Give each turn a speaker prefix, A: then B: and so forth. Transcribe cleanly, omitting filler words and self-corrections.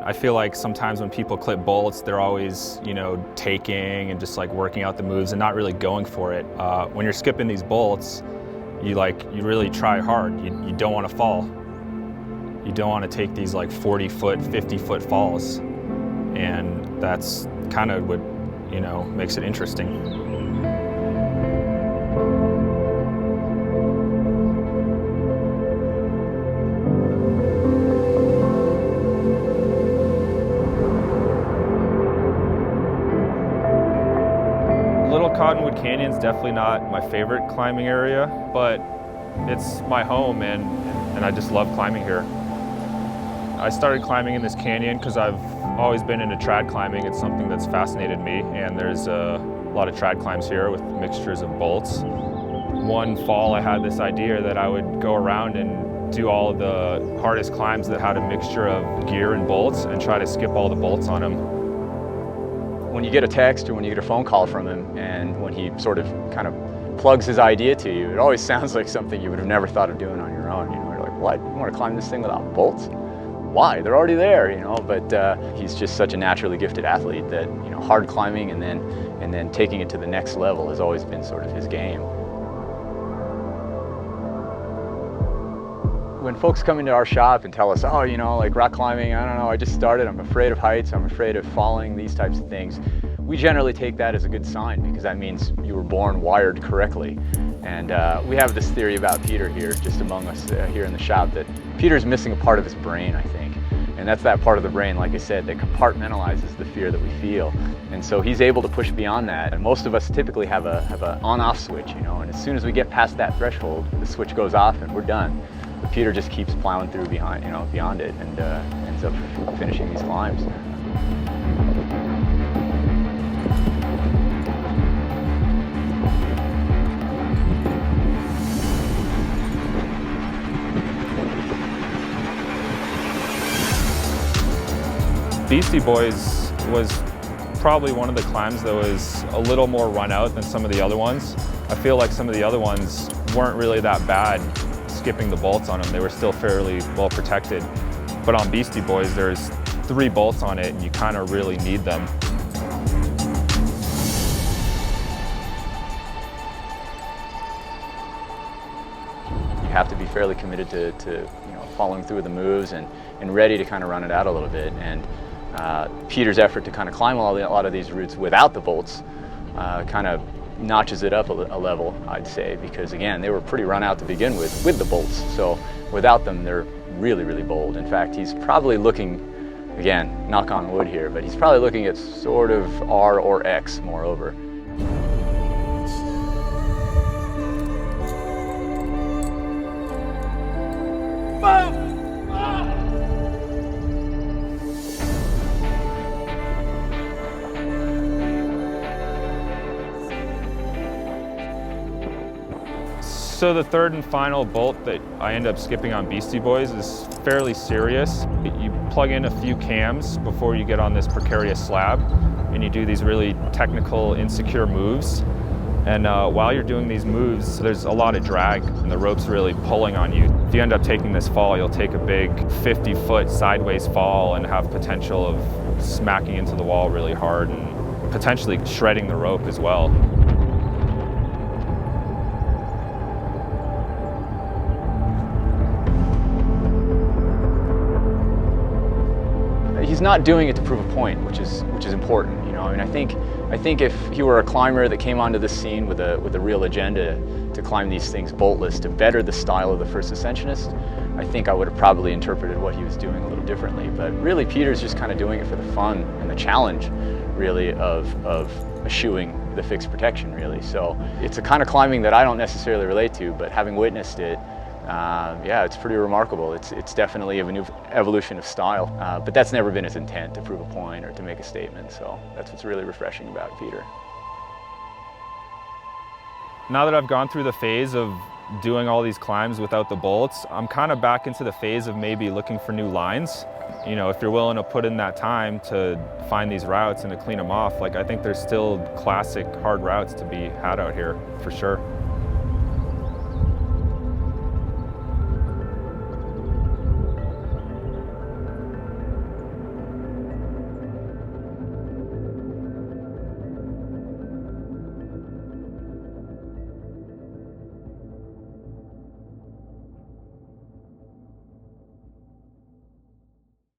A: I feel like sometimes when people clip bolts, they're always, you know, taking and just like working out the moves and not really going for it. When you're skipping these bolts, you really try hard. You don't want to fall. You don't want to take these like 40-foot, 50-foot falls. And that's kind of what, you know, makes it interesting. Little Cottonwood Canyon is definitely not my favorite climbing area, but it's my home and I just love climbing here. I started climbing in this canyon because I've always been into trad climbing. It's something that's fascinated me, and there's a lot of trad climbs here with mixtures of bolts. One fall I had this idea that I would go around and do all of the hardest climbs that had a mixture of gear and bolts and try to skip all the bolts on them.
B: When you get a text or when you get a phone call from him and when he sort of kind of plugs his idea to you, it always sounds like something you would have never thought of doing on your own. You know, you're like, what? You want to climb this thing without bolts? Why? They're already there, you know, but he's just such a naturally gifted athlete that, you know, hard climbing and then taking it to the next level has always been sort of his game. When folks come into our shop and tell us, oh, you know, like rock climbing, I don't know, I just started, I'm afraid of heights, I'm afraid of falling, these types of things, we generally take that as a good sign because that means you were born wired correctly. And we have this theory about Peter here, just among us here in the shop, that Peter's missing a part of his brain, I think. And that's that part of the brain, like I said, that compartmentalizes the fear that we feel. And so he's able to push beyond that. And most of us typically have a on-off switch, you know, and as soon as we get past that threshold, the switch goes off and we're done. But Peter just keeps plowing through beyond it and ends up finishing these climbs.
A: Beastie Boys was probably one of the climbs that was a little more run out than some of the other ones. I feel like some of the other ones weren't really that bad skipping the bolts on them. They were still fairly well protected. But on Beastie Boys, there's 3 bolts on it and you kind of really need them.
B: You have to be fairly committed to you know, following through with the moves and ready to kind of run it out a little bit. And Peter's effort to kind of climb a lot of these routes without the bolts kind of notches it up a level, I'd say, because again, they were pretty run out to begin with the bolts. So without them, they're really, really bold. In fact, he's probably looking, again, knock on wood here, but he's probably looking at sort of R or X, moreover.
A: So the third and final bolt that I end up skipping on Beastie Boys is fairly serious. You plug in a few cams before you get on this precarious slab, and you do these really technical, insecure moves. And while you're doing these moves, there's a lot of drag, and the rope's really pulling on you. If you end up taking this fall, you'll take a big 50-foot sideways fall and have potential of smacking into the wall really hard and potentially shredding the rope as well.
B: He's not doing it to prove a point, which is important. You know, I mean, I think if he were a climber that came onto this scene with a real agenda to climb these things boltless, to better the style of the first ascensionist, I think I would have probably interpreted what he was doing a little differently. But really, Peter's just kind of doing it for the fun and the challenge, really, of eschewing the fixed protection, really. So it's a kind of climbing that I don't necessarily relate to, but having witnessed it, yeah, it's pretty remarkable. It's definitely a new evolution of style, but that's never been his intent, to prove a point or to make a statement. So that's what's really refreshing about Peter.
A: Now that I've gone through the phase of doing all these climbs without the bolts, I'm kind of back into the phase of maybe looking for new lines. You know, if you're willing to put in that time to find these routes and to clean them off, like I think there's still classic hard routes to be had out here for sure.